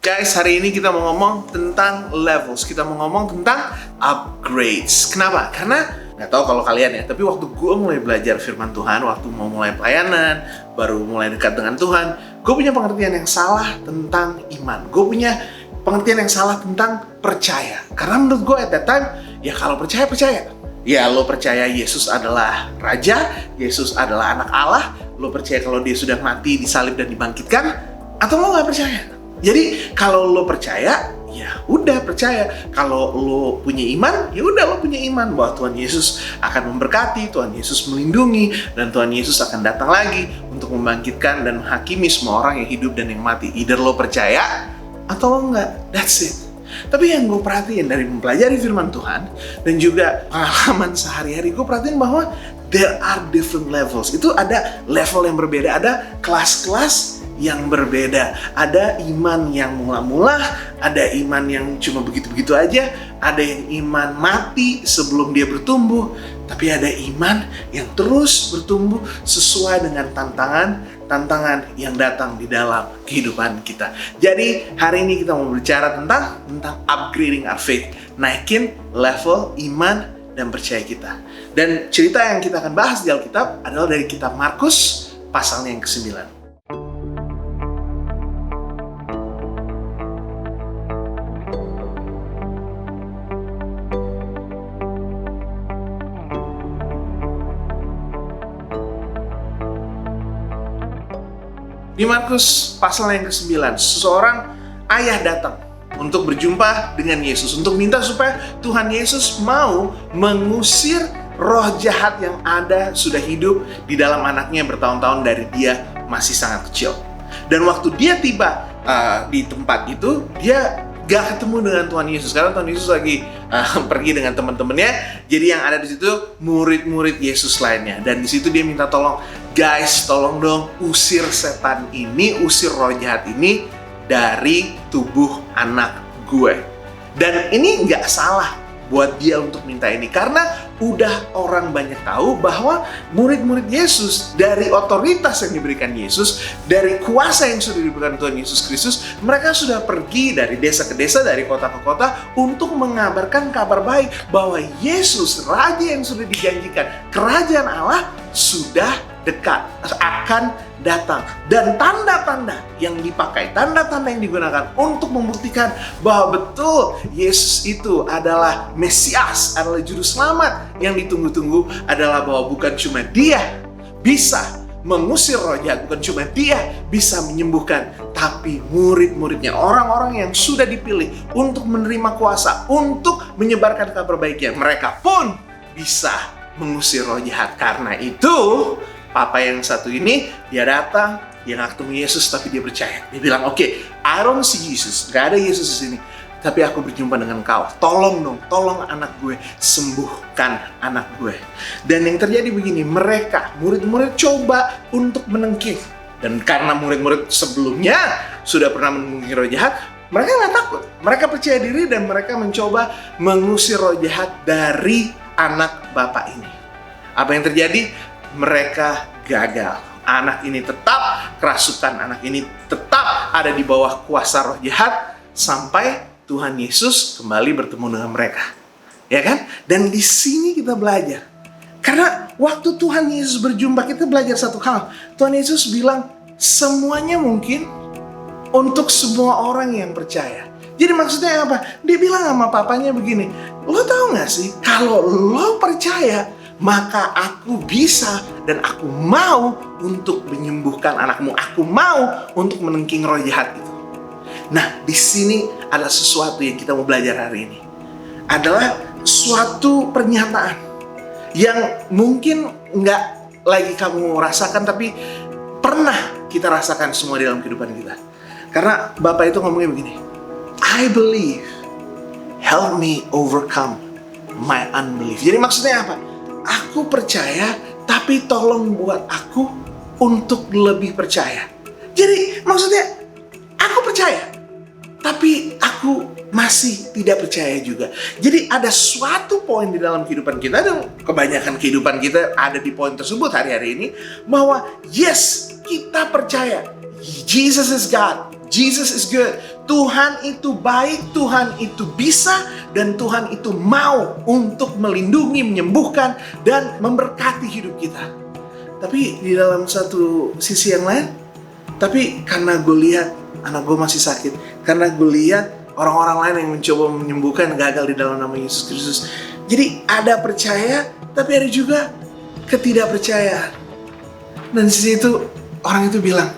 Guys, hari ini kita mau ngomong tentang levels. Kita mau ngomong tentang upgrades. Kenapa? Karena nggak tahu kalau kalian ya, tapi waktu gue mulai belajar firman Tuhan, waktu mau mulai pelayanan, baru mulai dekat dengan Tuhan, gue punya pengertian yang salah tentang iman. Gue punya pengertian yang salah tentang percaya. Karena menurut gue at that time, ya kalau percaya. Ya, lo percaya Yesus adalah Raja, Yesus adalah anak Allah, lo percaya kalau dia sudah mati, disalib dan dibangkitkan, atau lo nggak percaya? Jadi kalau lo percaya, ya udah percaya. Kalau lo punya iman, ya udah lo punya iman bahwa Tuhan Yesus akan memberkati, Tuhan Yesus melindungi, dan Tuhan Yesus akan datang lagi untuk membangkitkan dan menghakimi semua orang yang hidup dan yang mati. Either lo percaya atau lo enggak. That's it. Tapi yang gue perhatiin dari mempelajari firman Tuhan dan juga pengalaman sehari-hari, gue perhatiin bahwa there are different levels. Itu ada level yang berbeda, ada kelas-kelas yang berbeda. Ada iman yang mula-mula, ada iman yang cuma begitu-begitu aja, ada yang iman mati sebelum dia bertumbuh, tapi ada iman yang terus bertumbuh sesuai dengan tantangan yang datang di dalam kehidupan kita. Jadi hari ini kita mau bicara tentang upgrading our faith, naikin level iman dan percaya kita. Dan cerita yang kita akan bahas di Alkitab adalah dari kitab Markus pasalnya yang ke-9. Di Markus pasal yang ke-9, seseorang ayah datang untuk berjumpa dengan Yesus, untuk minta supaya Tuhan Yesus mau mengusir roh jahat yang sudah hidup di dalam anaknya bertahun-tahun dari dia masih sangat kecil. Dan waktu dia tiba di tempat itu, dia gak ketemu dengan Tuhan Yesus karena Tuhan Yesus lagi pergi dengan teman-temannya. Jadi yang ada di situ murid-murid Yesus lainnya. Dan di situ dia minta tolong, guys, tolong dong usir setan ini, usir roh jahat ini dari tubuh anak gue. Dan ini nggak salah buat dia untuk minta ini, karena udah orang banyak tahu bahwa murid-murid Yesus, dari otoritas yang diberikan Yesus, dari kuasa yang sudah diberikan Tuhan Yesus Kristus, mereka sudah pergi dari desa ke desa, dari kota ke kota untuk mengabarkan kabar baik bahwa Yesus, Raja yang sudah dijanjikan, kerajaan Allah sudah dekat, akan datang. Dan tanda-tanda yang dipakai, tanda-tanda yang digunakan untuk membuktikan bahwa betul Yesus itu adalah Mesias, adalah Juru Selamat yang ditunggu-tunggu, adalah bahwa bukan cuma dia bisa mengusir roh jahat, bukan cuma dia bisa menyembuhkan, tapi murid-muridnya, orang-orang yang sudah dipilih untuk menerima kuasa, untuk menyebarkan kabar baiknya, mereka pun bisa mengusir roh jahat. Karena itu papa yang satu ini, dia datang, dia nggak ketemu Yesus, tapi dia percaya. Dia bilang, oke, I don't see Jesus, nggak ada Yesus di sini, tapi aku berjumpa dengan kau. Tolong dong, tolong anak gue, sembuhkan anak gue. Dan yang terjadi begini, mereka, murid-murid coba untuk menengking. Dan karena murid-murid sebelumnya sudah pernah menengking roh jahat, mereka nggak takut. Mereka percaya diri dan mereka mencoba mengusir roh jahat dari anak bapak ini. Apa yang terjadi? Mereka gagal. Anak ini tetap kerasukan, anak ini tetap ada di bawah kuasa roh jahat sampai Tuhan Yesus kembali bertemu dengan mereka. Ya kan? Dan di sini kita belajar. Karena waktu Tuhan Yesus berjumpa, kita belajar satu hal. Tuhan Yesus bilang, semuanya mungkin untuk semua orang yang percaya. Jadi maksudnya apa? Dia bilang sama papanya begini, lo tahu gak sih, kalau lo percaya, maka aku bisa dan aku mau untuk menyembuhkan anakmu. Aku mau untuk menengking roh jahat itu. Nah, di sini ada sesuatu yang kita mau belajar hari ini. Adalah suatu pernyataan yang mungkin nggak lagi kamu rasakan, tapi pernah kita rasakan semua di dalam kehidupan kita. Karena Bapak itu ngomongnya begini, I believe, help me overcome my unbelief. Jadi maksudnya apa? Aku percaya, tapi tolong buat aku untuk lebih percaya. Jadi maksudnya, aku percaya, tapi aku masih tidak percaya juga. Jadi ada suatu poin di dalam kehidupan kita, dan kebanyakan kehidupan kita ada di poin tersebut hari-hari ini, bahwa yes, kita percaya Jesus is God, Jesus is good. Tuhan itu baik, Tuhan itu bisa, dan Tuhan itu mau untuk melindungi, menyembuhkan, dan memberkati hidup kita. Tapi di dalam satu sisi yang lain, tapi karena gue lihat anak gue masih sakit, karena gue lihat orang-orang lain yang mencoba menyembuhkan gagal di dalam nama Yesus Kristus. Jadi ada percaya, tapi ada juga ketidakpercayaan. Dan di situ orang itu bilang,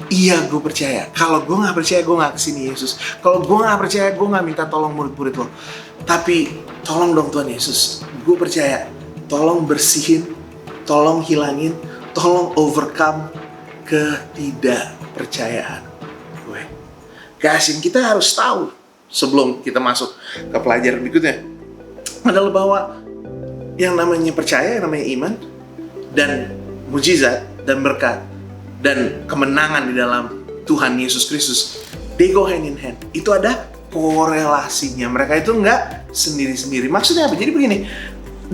iya gue percaya. Kalau gue gak percaya, gue gak kesini Yesus. Kalau gue gak percaya, gue gak minta tolong murid-murid lo. Tapi tolong dong Tuhan Yesus, gue percaya. Tolong bersihin, tolong hilangin, tolong overcome ketidakpercayaan gue. Guys, yang kita harus tahu sebelum kita masuk ke pelajaran berikutnya adalah bahwa yang namanya percaya, yang namanya iman, dan mujizat, dan berkat, dan kemenangan di dalam Tuhan Yesus Kristus, they go hand in hand. Itu ada korelasinya. Mereka itu nggak sendiri-sendiri. Maksudnya apa? Jadi begini,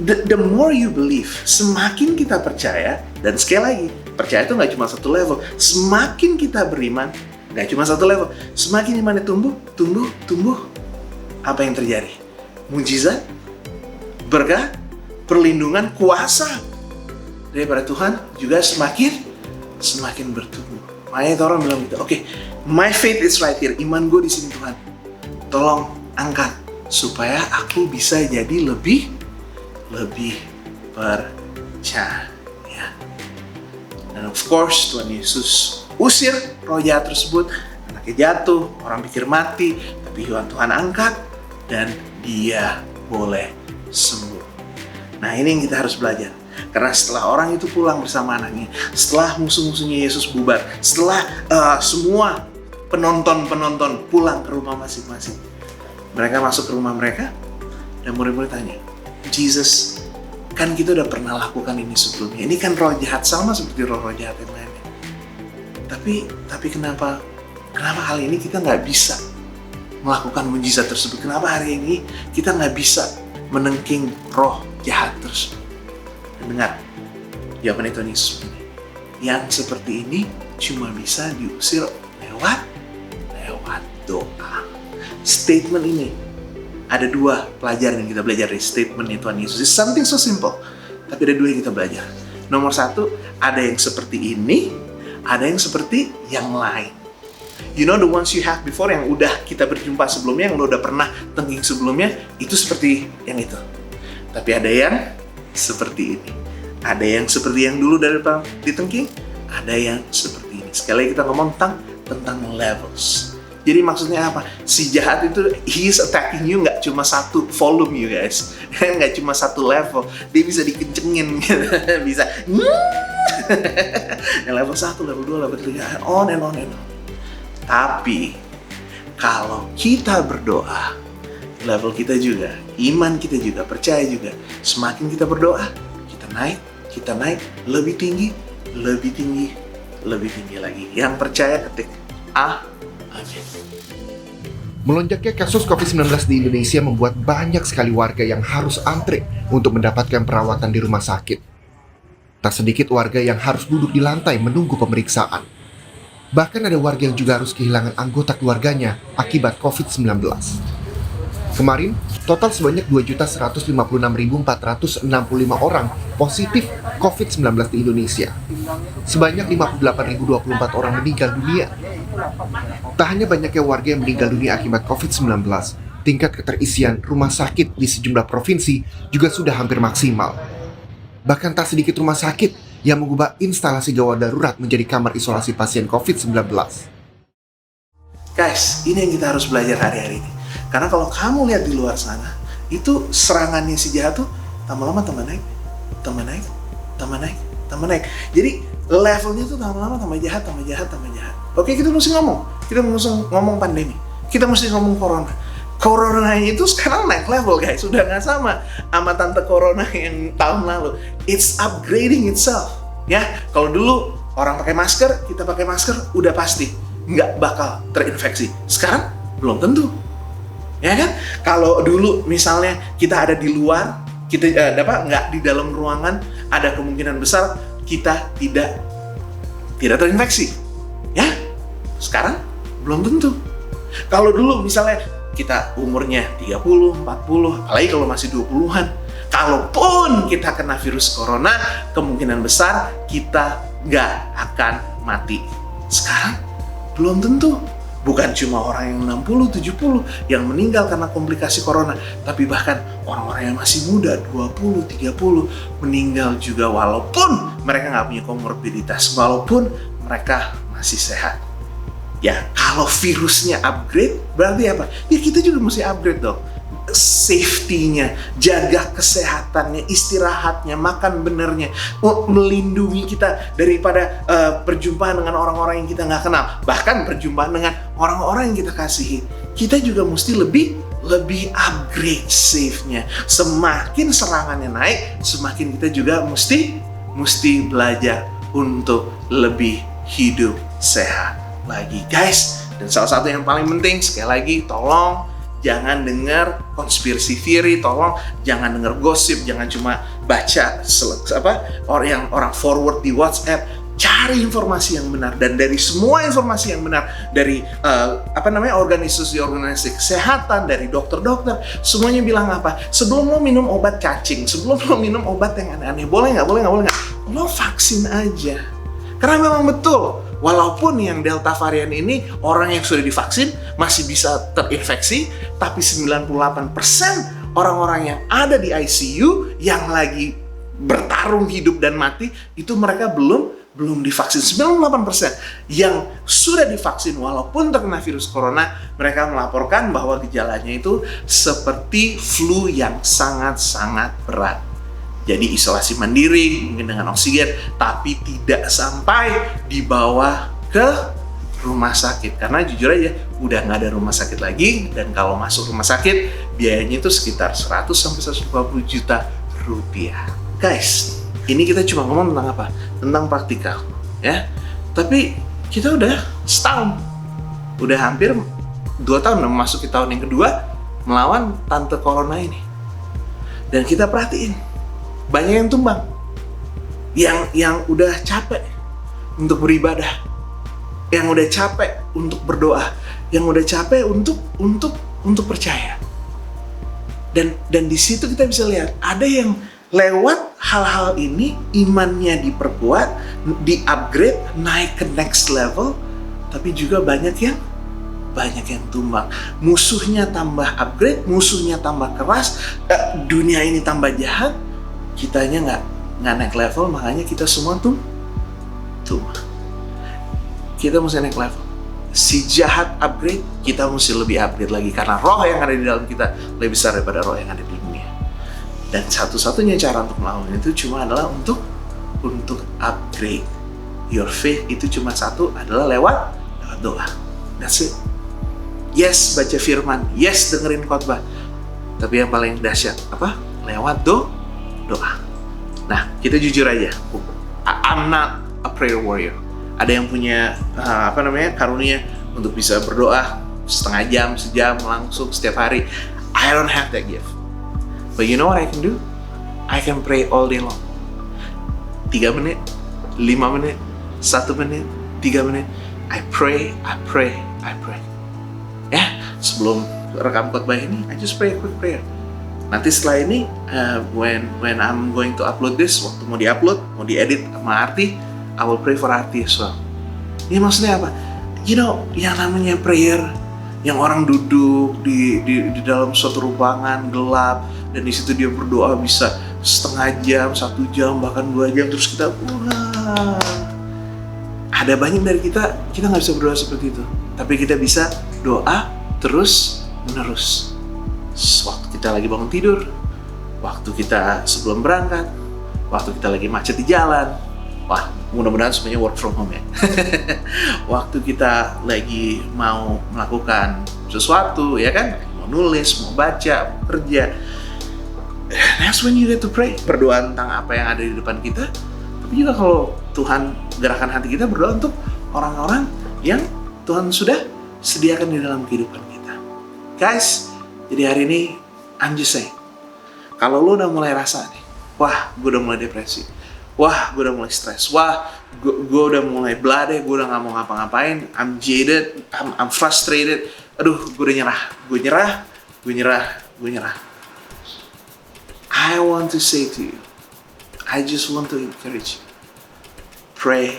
the more you believe, semakin kita percaya, dan sekali lagi, percaya itu nggak cuma satu level. Semakin kita beriman, nggak cuma satu level. Semakin imannya tumbuh, apa yang terjadi? Mujizat, berkat, perlindungan, kuasa daripada Tuhan juga semakin bertumbuh. Makanya orang bilang gitu, oke, my faith is right here. Iman gue di sini Tuhan. Tolong angkat supaya aku bisa jadi lebih percaya. Dan of course Tuhan Yesus usir roh jahat tersebut. Anaknya jatuh, orang pikir mati, tapi Tuhan angkat dan dia boleh sembuh. Nah, ini yang kita harus belajar. Karena setelah orang itu pulang bersama anaknya, setelah musuh-musuhnya Yesus bubar, setelah semua penonton pulang ke rumah masing-masing, mereka masuk ke rumah mereka, dan murid-murid tanya, Jesus, kan kita udah pernah lakukan ini sebelumnya. Ini kan roh jahat, sama seperti roh-roh jahat yang lainnya. Tapi kenapa kali ini kita nggak bisa melakukan mujizat tersebut? Kenapa hari ini kita nggak bisa menengking roh jahat tersebut? Dan dengar, jawaban Tuhan Yesus ini, yang seperti ini cuma bisa diusir lewat doa. Statement ini, ada dua pelajaran yang kita belajar dari statement Tuhan Yesus. It's something so simple, tapi ada dua yang kita belajar. Nomor satu, ada yang seperti ini, ada yang seperti yang lain. You know the ones you have before, yang udah kita berjumpa sebelumnya, yang lo udah pernah tengking sebelumnya, itu seperti yang itu. Tapi ada yang seperti ini. Ada yang seperti yang dulu dari ditengking, ada yang seperti ini. Sekali lagi kita ngomong tentang levels. Jadi maksudnya apa? Si jahat itu, he is attacking you nggak cuma satu volume, you guys. Nggak cuma satu level. Dia bisa dikencengin gitu. Bisa yang level 1, level 2, level 3, on and on. Tapi kalau kita berdoa, level kita juga, iman kita juga, percaya juga, semakin kita berdoa, kita naik lebih tinggi lagi. Yang percaya ketik amin. Melonjaknya kasus COVID-19 di Indonesia membuat banyak sekali warga yang harus antre untuk mendapatkan perawatan di rumah sakit. Tak sedikit warga yang harus duduk di lantai menunggu pemeriksaan. Bahkan ada warga yang juga harus kehilangan anggota keluarganya akibat COVID-19. Kemarin, total sebanyak 2.156.465 orang positif COVID-19 di Indonesia. Sebanyak 58.024 orang meninggal dunia. Tak hanya banyaknya warga yang meninggal dunia akibat COVID-19, tingkat keterisian rumah sakit di sejumlah provinsi juga sudah hampir maksimal. Bahkan tak sedikit rumah sakit yang mengubah instalasi gawat darurat menjadi kamar isolasi pasien COVID-19. Guys, ini yang kita harus belajar hari-hari ini. Karena kalau kamu lihat di luar sana, itu serangannya si jahat tuh tambah lama tambah naik. Jadi levelnya tuh tambah lama tambah jahat. Oke, kita mesti ngomong pandemi. Kita mesti ngomong corona. Corona itu sekarang naik level, guys. Sudah nggak sama tante corona yang tahun lalu. It's upgrading itself. Ya, kalau dulu orang pakai masker, kita pakai masker, udah pasti nggak bakal terinfeksi. Sekarang belum tentu. Ya kan? Kalau dulu misalnya kita ada di luar, kita nggak di dalam ruangan, ada kemungkinan besar kita tidak terinfeksi. Ya? Sekarang Belum tentu. Kalau dulu misalnya kita umurnya 30, 40, apalagi kalau masih 20-an, kalaupun kita kena virus corona, kemungkinan besar kita nggak akan mati. Sekarang belum tentu. Bukan cuma orang yang 60, 70 yang meninggal karena komplikasi corona, tapi bahkan orang-orang yang masih muda, 20, 30, meninggal juga walaupun mereka nggak punya komorbiditas, walaupun mereka masih sehat. Ya, kalau virusnya upgrade, berarti apa? Ya kita juga mesti upgrade dong. Safety-nya, jaga kesehatannya, istirahatnya, makan benernya, melindungi kita daripada perjumpaan dengan orang-orang yang kita nggak kenal, bahkan perjumpaan dengan orang-orang yang kita kasihi. Kita juga mesti lebih upgrade safe-nya. Semakin serangannya naik, semakin kita juga mesti belajar untuk lebih hidup sehat lagi, guys. Dan salah satu yang paling penting, sekali lagi, tolong jangan dengar konspirasi theory, tolong jangan dengar gosip, jangan cuma baca orang forward di WhatsApp. Cari informasi yang benar, dan dari semua informasi yang benar dari organisasi kesehatan, dari dokter-dokter, semuanya bilang apa? Sebelum lo minum obat cacing, sebelum lo minum obat yang aneh-aneh, boleh nggak, lo vaksin aja. Karena memang betul, walaupun yang Delta varian ini orang yang sudah divaksin masih bisa terinfeksi, tapi 98% orang-orang yang ada di ICU yang lagi bertarung hidup dan mati itu mereka belum divaksin. 98% yang sudah divaksin walaupun terkena virus corona, mereka melaporkan bahwa gejalanya itu seperti flu yang sangat-sangat berat. Jadi isolasi mandiri, mungkin dengan oksigen, tapi tidak sampai dibawa ke rumah sakit. Karena jujur aja, udah nggak ada rumah sakit lagi, dan kalau masuk rumah sakit, biayanya itu sekitar 100-150 juta rupiah. Guys, ini kita cuma ngomong tentang apa? Tentang praktikal, ya. Tapi kita udah setahun, udah hampir 2 tahun, udah memasuki tahun yang kedua, melawan tante corona ini. Dan kita perhatiin, banyak yang tumbang, yang udah capek untuk beribadah, yang udah capek untuk berdoa, yang udah capek untuk percaya. Dan di situ kita bisa lihat ada yang lewat hal-hal ini imannya diperkuat, di-upgrade, naik ke next level, tapi juga banyak yang tumbang. Musuhnya tambah upgrade, musuhnya tambah keras, dunia ini tambah jahat, kitanya nggak naik level, makanya kita semua tuh kita mesti naik level. Si jahat upgrade, kita mesti lebih upgrade lagi, karena roh yang ada di dalam kita lebih besar daripada roh yang ada di dunia. Dan satu-satunya cara untuk melawan itu cuma adalah untuk upgrade your faith. Itu cuma satu, adalah lewat doa. That's it. Yes, baca firman, yes, dengerin khotbah, tapi yang paling dahsyat apa? Lewat doa. Nah, kita jujur aja, I'm not a prayer warrior. Ada yang punya karunia untuk bisa berdoa setengah jam, sejam, langsung setiap hari. I don't have that gift. But you know what I can do? I can pray all day long. 3 menit, 5 menit, 1 menit, 3 menit. I pray. Ya, sebelum rekam khotbah ini, I just pray a quick prayer. Nanti setelah ini, when I'm going to upload this, waktu mau diupload, mau diedit sama Arti, I will pray for Arti as well. Ini maksudnya apa? You know, yang namanya prayer, yang orang duduk di dalam suatu ruangan gelap, dan di situ dia berdoa bisa setengah jam, 1 jam, bahkan 2 jam, terus kita, wah. Ada banyak dari kita nggak bisa berdoa seperti itu, tapi kita bisa doa terus menerus. Waktu kita lagi bangun tidur, waktu kita sebelum berangkat, waktu kita lagi macet di jalan. Wah, mudah-mudahan semuanya work from home ya. Waktu kita lagi mau melakukan sesuatu, ya kan? Mau nulis, mau baca, mau kerja. That's when you get to pray. Berdoa tentang apa yang ada di depan kita. Tapi juga kalau Tuhan gerakan hati kita, berdoa untuk orang-orang yang Tuhan sudah sediakan di dalam kehidupan kita. Guys, jadi hari ini, I'm just saying, kalau lo udah mulai rasa nih, wah, gue udah mulai depresi, wah gue udah mulai stres, wah gue udah mulai blah deh, gue udah gak mau ngapa-ngapain, I'm jaded, I'm frustrated, aduh gue udah nyerah. I want to say to you, I just want to encourage you, pray.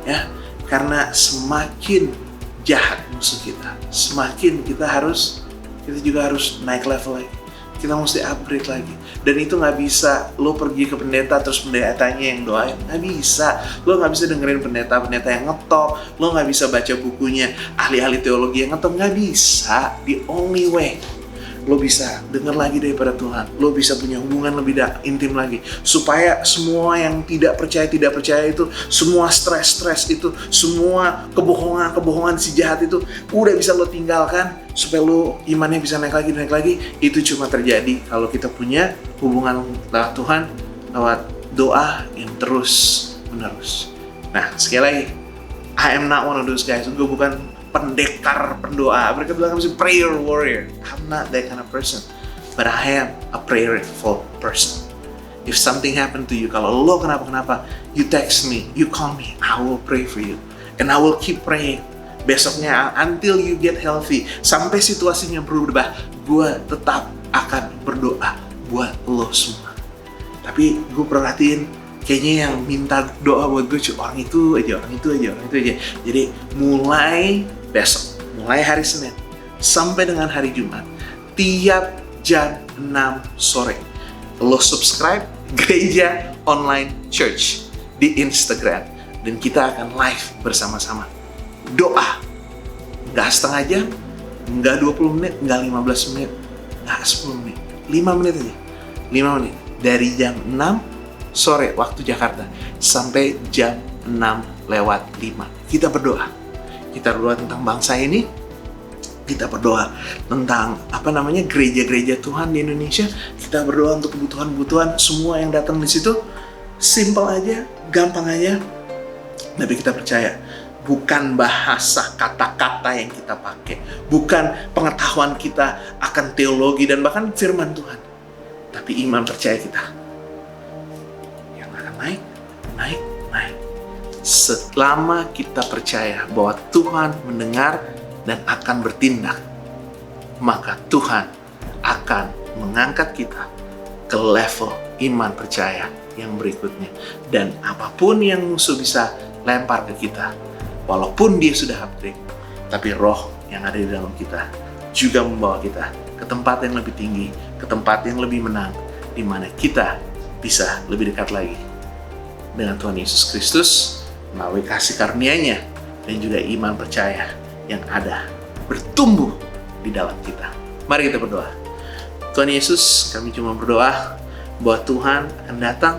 Ya, karena semakin jahat musuh kita, semakin kita juga harus naik level lagi. Kita mesti upgrade lagi. Dan itu nggak bisa lo pergi ke pendeta terus pendetanya yang doain. Nggak bisa. Lo nggak bisa dengerin pendeta yang ngetok. Lo nggak bisa baca bukunya ahli-ahli teologi yang ngetok. Nggak bisa. The only way lo bisa denger lagi daripada Tuhan. Lo bisa punya hubungan lebih intim lagi. Supaya semua yang tidak percaya itu, semua stres itu, semua kebohongan si jahat itu udah bisa lo tinggalkan. Supaya lo imannya bisa naik lagi. Itu cuma terjadi kalau kita punya hubungan lewat Tuhan, lewat doa yang terus menerus. Nah, sekali lagi, I am not one of those guys. Gue bukan pendekar pendoa. Mereka bilang aku prayer warrior. I'm not that kind of person. But I am a prayerful person. If something happened to you, kalau lo kenapa-kenapa, you text me, you call me, I will pray for you. And I will keep praying. Besoknya, until you get healthy, sampai situasinya berubah, gue tetap akan berdoa buat lo semua. Tapi gue perhatiin, kayaknya yang minta doa buat gue orang itu aja. Jadi mulai besok, mulai hari Senin sampai dengan hari Jumat, tiap jam 6 sore, lo subscribe Gereja Online Church di Instagram, dan kita akan live bersama-sama. Doa, nggak setengah jam, nggak 20 menit, nggak 15 menit, nggak 10 menit, 5 menit aja. 5 menit, dari jam 6 sore waktu Jakarta sampai jam 6:05. Kita berdoa tentang bangsa ini. Kita berdoa tentang gereja-gereja Tuhan di Indonesia. Kita berdoa untuk kebutuhan-kebutuhan semua yang datang di situ. Simple aja, gampang aja. Tapi kita percaya bukan bahasa kata-kata yang kita pakai, bukan pengetahuan kita akan teologi dan bahkan firman Tuhan, tapi iman percaya kita yang akan naik. Selama kita percaya bahwa Tuhan mendengar dan akan bertindak, maka Tuhan akan mengangkat kita ke level iman percaya yang berikutnya. Dan apapun yang musuh bisa lempar ke kita, walaupun dia sudah upgrade, tapi roh yang ada di dalam kita juga membawa kita ke tempat yang lebih tinggi, ke tempat yang lebih menang, di mana kita bisa lebih dekat lagi dengan Tuhan Yesus Kristus melalui kasih karunia-Nya dan juga iman percaya yang ada bertumbuh di dalam kita. Mari kita berdoa. Tuhan Yesus, kami cuma berdoa bahwa Tuhan akan datang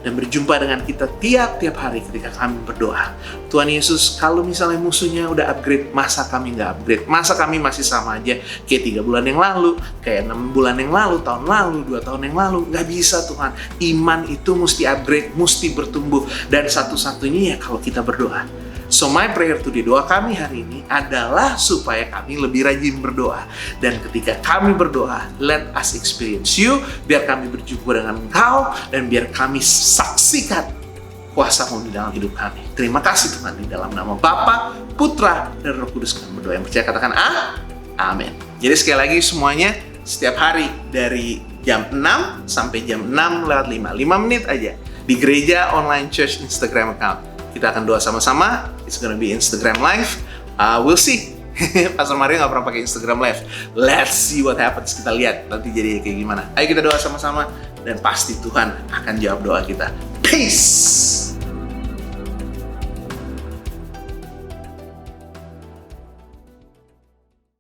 dan berjumpa dengan kita tiap-tiap hari ketika kami berdoa. Tuhan Yesus, kalau misalnya musuhnya udah upgrade, masa kami nggak upgrade? Masa kami masih sama aja kayak 3 bulan yang lalu, kayak 6 bulan yang lalu, tahun lalu, 2 tahun yang lalu? Nggak bisa Tuhan. Iman itu mesti upgrade, mesti bertumbuh. Dan satu-satunya ya kalau kita berdoa. So my prayer today, doa kami hari ini adalah supaya kami lebih rajin berdoa. Dan ketika kami berdoa, let us experience you, biar kami berjumpa dengan Engkau, dan biar kami saksikan kuasa-Mu di dalam hidup kami. Terima kasih Tuhan, di dalam nama Bapa, Putra, dan Roh Kudus kami berdoa. Yang percaya katakan amin. Jadi sekali lagi semuanya, setiap hari dari jam 6 sampai jam 6:05, 5 menit aja, di Gereja Online Church Instagram account. Kita akan doa sama-sama. It's gonna be Instagram Live. We'll see. Pastor Mario nggak pernah pakai Instagram Live. Let's see what happens. Kita lihat nanti jadi kayak gimana. Ayo kita doa sama-sama. Dan pasti Tuhan akan jawab doa kita. Peace!